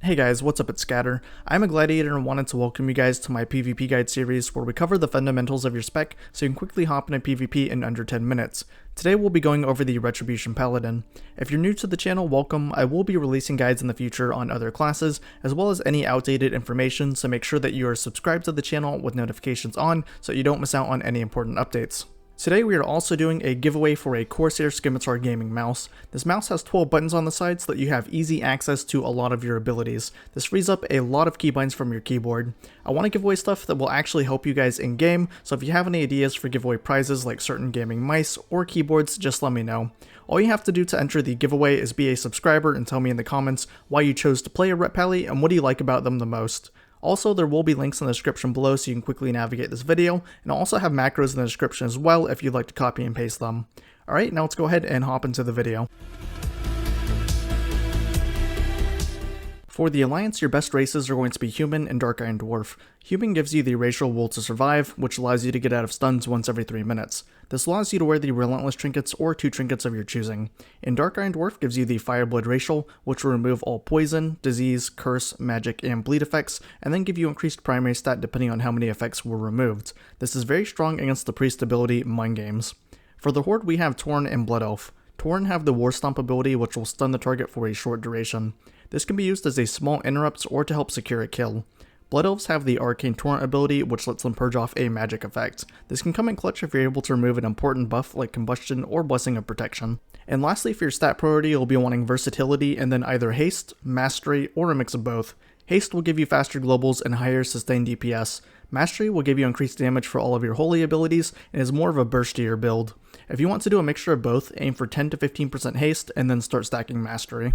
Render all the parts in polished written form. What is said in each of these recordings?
Hey guys, what's up? It's Scatter. I'm a gladiator and wanted to welcome you guys to my PvP guide series where we cover the fundamentals of your spec so you can quickly hop into PvP in under 10 minutes. Today we'll be going over the Retribution Paladin. If you're new to the channel, welcome. I will be releasing guides in the future on other classes as well as any outdated information, so make sure that you are subscribed to the channel with notifications on so you don't miss out on any important updates. Today we are also doing a giveaway for a Corsair Scimitar gaming mouse. This mouse has 12 buttons on the side so that you have easy access to a lot of your abilities. This frees up a lot of keybinds from your keyboard. I want to give away stuff that will actually help you guys in game, so if you have any ideas for giveaway prizes like certain gaming mice or keyboards, just let me know. All you have to do to enter the giveaway is be a subscriber and tell me in the comments why you chose to play a Ret Paladin and what do you like about them the most. Also, there will be links in the description below so you can quickly navigate this video, and I'll also have macros in the description as well if you'd like to copy and paste them. Alright, now let's go ahead and hop into the video. For the Alliance, your best races are going to be Human and Dark Iron Dwarf. Human gives you the racial will to survive, which allows you to get out of stuns once every 3 minutes. This allows you to wear the Relentless trinkets or 2 trinkets of your choosing. And Dark Iron Dwarf gives you the Fireblood racial, which will remove all poison, disease, curse, magic, and bleed effects, and then give you increased primary stat depending on how many effects were removed. This is very strong against the priest ability Mind Games. For the Horde, we have Tauren and Blood Elf. Tauren have the War Stomp ability, which will stun the target for a short duration. This can be used as a small interrupt or to help secure a kill. Blood Elves have the Arcane Torrent ability, which lets them purge off a magic effect. This can come in clutch if you're able to remove an important buff like Combustion or Blessing of Protection. And lastly, for your stat priority, you'll be wanting Versatility and then either Haste, Mastery, or a mix of both. Haste will give you faster globals and higher sustained DPS. Mastery will give you increased damage for all of your holy abilities and is more of a burstier build. If you want to do a mixture of both, aim for 10 to 15% haste and then start stacking Mastery.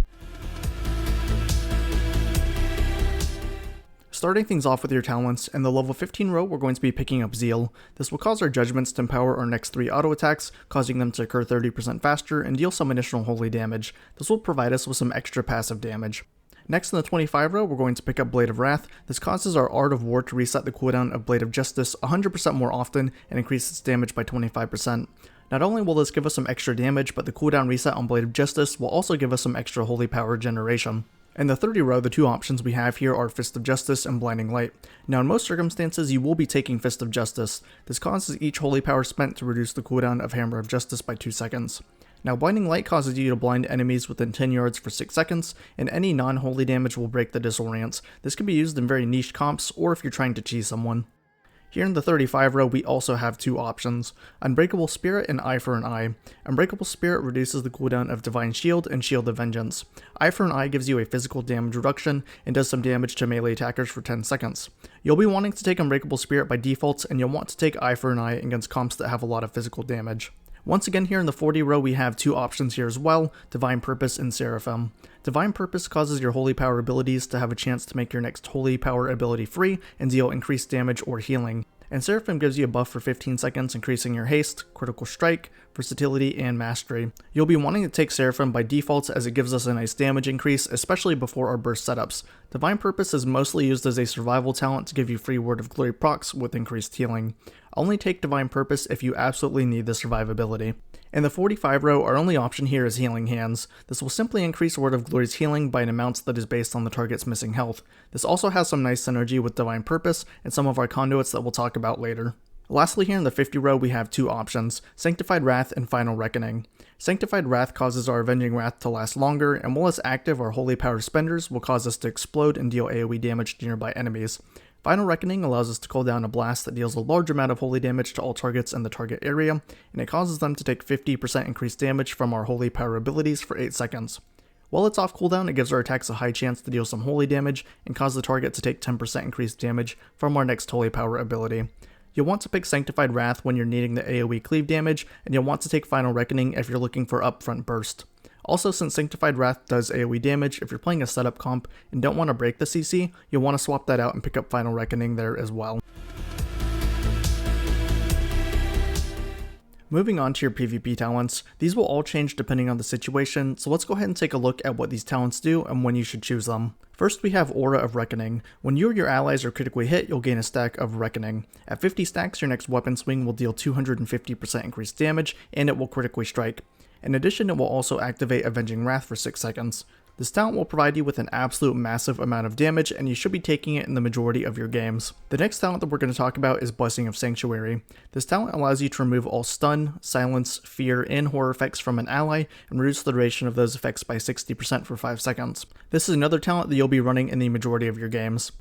Starting things off with your talents, in the level 15 row we're going to be picking up Zeal. This will cause our judgments to empower our next 3 auto attacks, causing them to occur 30% faster and deal some additional holy damage. This will provide us with some extra passive damage. Next in the 25 row we're going to pick up Blade of Wrath. This causes our Art of War to reset the cooldown of Blade of Justice 100% more often and increase its damage by 25%. Not only will this give us some extra damage, but the cooldown reset on Blade of Justice will also give us some extra holy power generation. In the 30 row, the 2 options we have here are Fist of Justice and Blinding Light. Now in most circumstances, you will be taking Fist of Justice. This causes each holy power spent to reduce the cooldown of Hammer of Justice by 2 seconds. Now Blinding Light causes you to blind enemies within 10 yards for 6 seconds, and any non-holy damage will break the disorient. This can be used in very niche comps, or if you're trying to cheese someone. Here in the 35 row, we also have 2 options, Unbreakable Spirit and Eye for an Eye. Unbreakable Spirit reduces the cooldown of Divine Shield and Shield of Vengeance. Eye for an Eye gives you a physical damage reduction and does some damage to melee attackers for 10 seconds. You'll be wanting to take Unbreakable Spirit by default, and you'll want to take Eye for an Eye against comps that have a lot of physical damage. Once again, here in the 40 row, we have 2 options here as well, Divine Purpose and Seraphim. Divine Purpose causes your holy power abilities to have a chance to make your next holy power ability free and deal increased damage or healing. And Seraphim gives you a buff for 15 seconds, increasing your haste, critical strike, versatility, and mastery. You'll be wanting to take Seraphim by default as it gives us a nice damage increase, especially before our burst setups. Divine Purpose is mostly used as a survival talent to give you free Word of Glory procs with increased healing. Only take Divine Purpose if you absolutely need the survivability. In the 45 row, our only option here is Healing Hands. This will simply increase Word of Glory's healing by an amount that is based on the target's missing health. This also has some nice synergy with Divine Purpose and some of our conduits that we'll talk about later. Lastly, here in the 50 row, we have 2 options, Sanctified Wrath and Final Reckoning. Sanctified Wrath causes our Avenging Wrath to last longer, and while it's active, our Holy Power Spenders will cause us to explode and deal AoE damage to nearby enemies. Final Reckoning allows us to call down a blast that deals a large amount of holy damage to all targets in the target area, and it causes them to take 50% increased damage from our holy power abilities for 8 seconds. While it's off cooldown, it gives our attacks a high chance to deal some holy damage and cause the target to take 10% increased damage from our next holy power ability. You'll want to pick Sanctified Wrath when you're needing the AoE cleave damage, and you'll want to take Final Reckoning if you're looking for upfront burst. Also, since Sanctified Wrath does AoE damage, if you're playing a setup comp and don't want to break the CC, you'll want to swap that out and pick up Final Reckoning there as well. Moving on to your PvP talents, these will all change depending on the situation, so let's go ahead and take a look at what these talents do and when you should choose them. First, we have Aura of Reckoning. When you or your allies are critically hit, you'll gain a stack of Reckoning. At 50 stacks, your next weapon swing will deal 250% increased damage, and it will critically strike. In addition, it will also activate Avenging Wrath for 6 seconds. This talent will provide you with an absolute massive amount of damage, and you should be taking it in the majority of your games. The next talent that we're going to talk about is Blessing of Sanctuary. This talent allows you to remove all stun, silence, fear, and horror effects from an ally, and reduce the duration of those effects by 60% for 5 seconds. This is another talent that you'll be running in the majority of your games.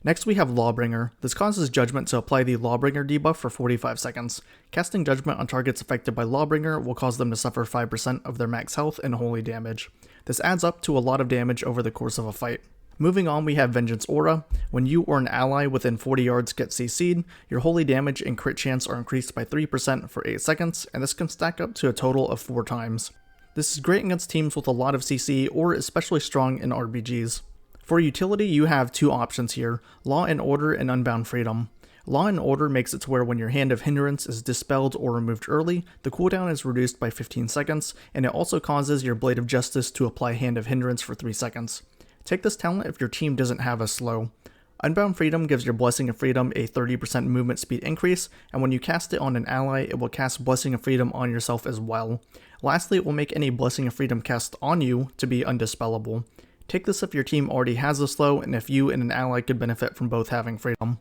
Next we have Lawbringer. This causes Judgment to apply the Lawbringer debuff for 45 seconds. Casting Judgment on targets affected by Lawbringer will cause them to suffer 5% of their max health and holy damage. This adds up to a lot of damage over the course of a fight. Moving on, we have Vengeance Aura. When you or an ally within 40 yards get CC'd, your holy damage and crit chance are increased by 3% for 8 seconds, and this can stack up to a total of 4 times. This is great against teams with a lot of CC or especially strong in RBGs. For utility, you have 2 options here, Law and Order and Unbound Freedom. Law and Order makes it to where when your Hand of Hindrance is dispelled or removed early, the cooldown is reduced by 15 seconds, and it also causes your Blade of Justice to apply Hand of Hindrance for 3 seconds. Take this talent if your team doesn't have a slow. Unbound Freedom gives your Blessing of Freedom a 30% movement speed increase, and when you cast it on an ally, it will cast Blessing of Freedom on yourself as well. Lastly, it will make any Blessing of Freedom cast on you to be undispellable. Take this if your team already has a slow, and if you and an ally could benefit from both having freedom.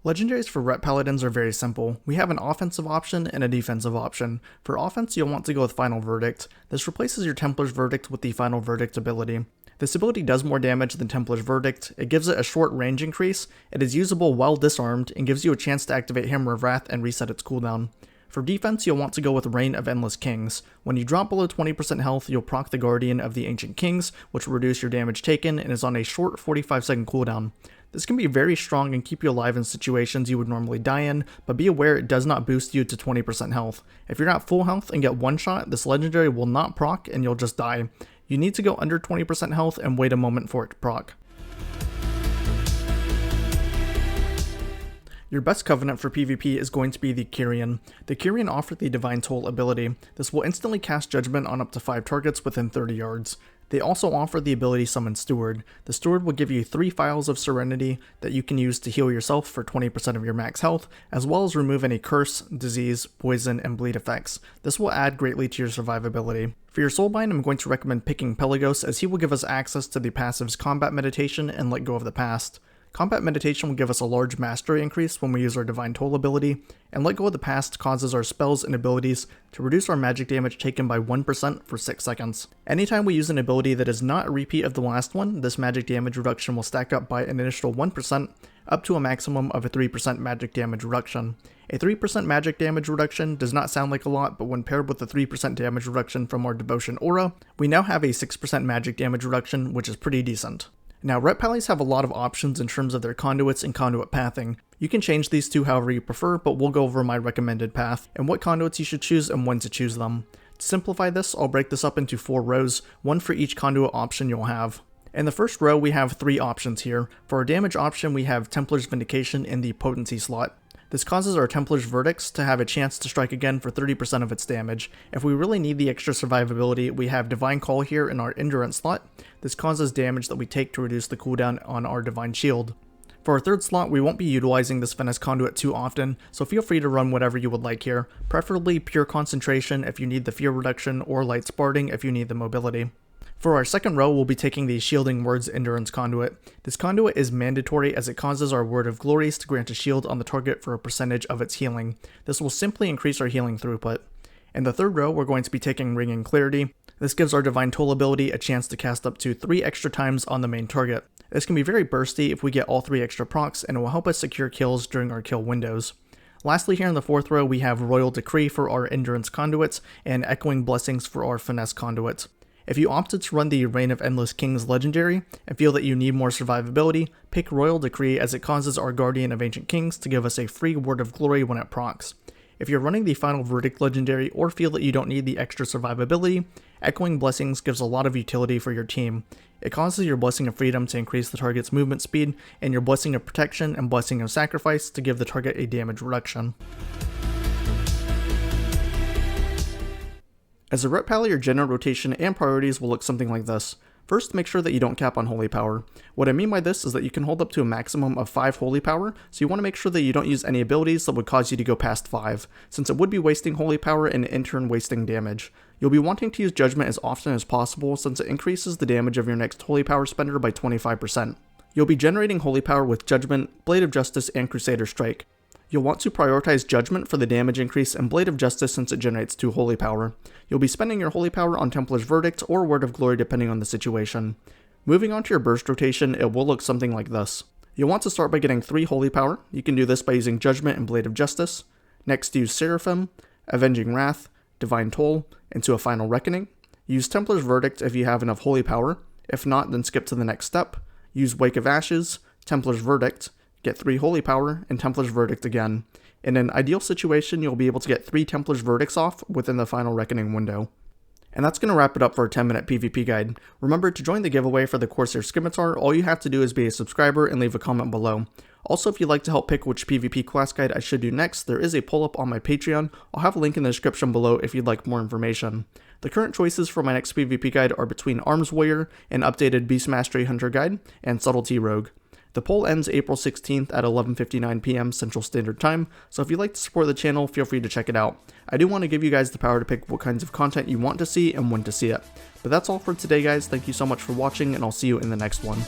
Legendaries for Ret Paladins are very simple. We have an offensive option and a defensive option. For offense, you'll want to go with Final Verdict. This replaces your Templar's Verdict with the Final Verdict ability. This ability does more damage than Templar's Verdict, it gives it a short range increase, it is usable while disarmed, and gives you a chance to activate Hammer of Wrath and reset its cooldown. For defense, you'll want to go with Reign of Endless Kings. When you drop below 20% health, you'll proc the Guardian of the Ancient Kings, which will reduce your damage taken and is on a short 45-second cooldown. This can be very strong and keep you alive in situations you would normally die in, but be aware it does not boost you to 20% health. If you're not full health and get one shot, this legendary will not proc and you'll just die. You need to go under 20% health and wait a moment for it to proc. Your best Covenant for PvP is going to be the Kyrian. The Kyrian offer the Divine Toll ability. This will instantly cast Judgment on up to 5 targets within 30 yards. They also offer the ability Summon Steward. The Steward will give you 3 Phials of Serenity that you can use to heal yourself for 20% of your max health, as well as remove any curse, disease, poison, and bleed effects. This will add greatly to your survivability. For your Soulbind, I'm going to recommend picking Pelagos, as he will give us access to the passives Combat Meditation and Let Go of the Past. Combat Meditation will give us a large mastery increase when we use our Divine Toll ability, and Let Go of the Past causes our spells and abilities to reduce our magic damage taken by 1% for 6 seconds. Anytime we use an ability that is not a repeat of the last one, this magic damage reduction will stack up by an initial 1%, up to a maximum of a 3% magic damage reduction. A 3% magic damage reduction does not sound like a lot, but when paired with the 3% damage reduction from our Devotion Aura, we now have a 6% magic damage reduction, which is pretty decent. Now, Ret Pallies have a lot of options in terms of their conduits and conduit pathing. You can change these two however you prefer, but we'll go over my recommended path, and what conduits you should choose and when to choose them. To simplify this, I'll break this up into 4 rows, one for each conduit option you'll have. In the first row, we have 3 options here. For our damage option, we have Templar's Vindication in the Potency slot. This causes our Templar's Verdicts to have a chance to strike again for 30% of its damage. If we really need the extra survivability, we have Divine Call here in our Endurance slot. This causes damage that we take to reduce the cooldown on our Divine Shield. For our third slot, we won't be utilizing this Finesse Conduit too often, so feel free to run whatever you would like here, preferably Pure Concentration if you need the fear reduction, or Light Sparting if you need the mobility. For our second row, we'll be taking the Shielding Words Endurance Conduit. This conduit is mandatory as it causes our Word of Glories to grant a shield on the target for a percentage of its healing. This will simply increase our healing throughput. In the third row, we're going to be taking Ringing Clarity. This gives our Divine Toll ability a chance to cast up to 3 extra times on the main target. This can be very bursty if we get all 3 extra procs, and it will help us secure kills during our kill windows. Lastly, here in the fourth row, we have Royal Decree for our Endurance Conduits, and Echoing Blessings for our Finesse Conduits. If you opted to run the Reign of Endless Kings legendary, and feel that you need more survivability, pick Royal Decree as it causes our Guardian of Ancient Kings to give us a free Word of Glory when it procs. If you're running the Final Verdict legendary or feel that you don't need the extra survivability, Echoing Blessings gives a lot of utility for your team. It causes your Blessing of Freedom to increase the target's movement speed, and your Blessing of Protection and Blessing of Sacrifice to give the target a damage reduction. As a Ret Pally, your general rotation and priorities will look something like this. First, make sure that you don't cap on holy power. What I mean by this is that you can hold up to a maximum of 5 holy power, so you want to make sure that you don't use any abilities that would cause you to go past 5, since it would be wasting holy power and in turn wasting damage. You'll be wanting to use Judgment as often as possible since it increases the damage of your next holy power spender by 25%. You'll be generating holy power with Judgment, Blade of Justice, and Crusader Strike. You'll want to prioritize Judgment for the damage increase and Blade of Justice since it generates 2 holy power. You'll be spending your holy power on Templar's Verdict or Word of Glory depending on the situation. Moving on to your burst rotation, it will look something like this. You'll want to start by getting 3 holy power. You can do this by using Judgment and Blade of Justice. Next, use Seraphim, Avenging Wrath, Divine Toll, into a Final Reckoning. Use Templar's Verdict if you have enough holy power. If not, then skip to the next step. Use Wake of Ashes, Templar's Verdict, get 3 holy power, and Templar's Verdict again. In an ideal situation, you'll be able to get 3 Templar's Verdicts off within the Final Reckoning window. And that's going to wrap it up for a 10-minute PvP guide. Remember, to join the giveaway for the Corsair Scimitar, all you have to do is be a subscriber and leave a comment below. Also, if you'd like to help pick which PvP class guide I should do next, there is a poll up on my Patreon. I'll have a link in the description below if you'd like more information. The current choices for my next PvP guide are between Arms Warrior, an updated Beast Mastery Hunter guide, and Subtlety Rogue. The poll ends April 16th at 11:59 PM Central Standard Time, so if you'd like to support the channel, feel free to check it out. I do want to give you guys the power to pick what kinds of content you want to see and when to see it. But that's all for today, guys. Thank you so much for watching, and I'll see you in the next one.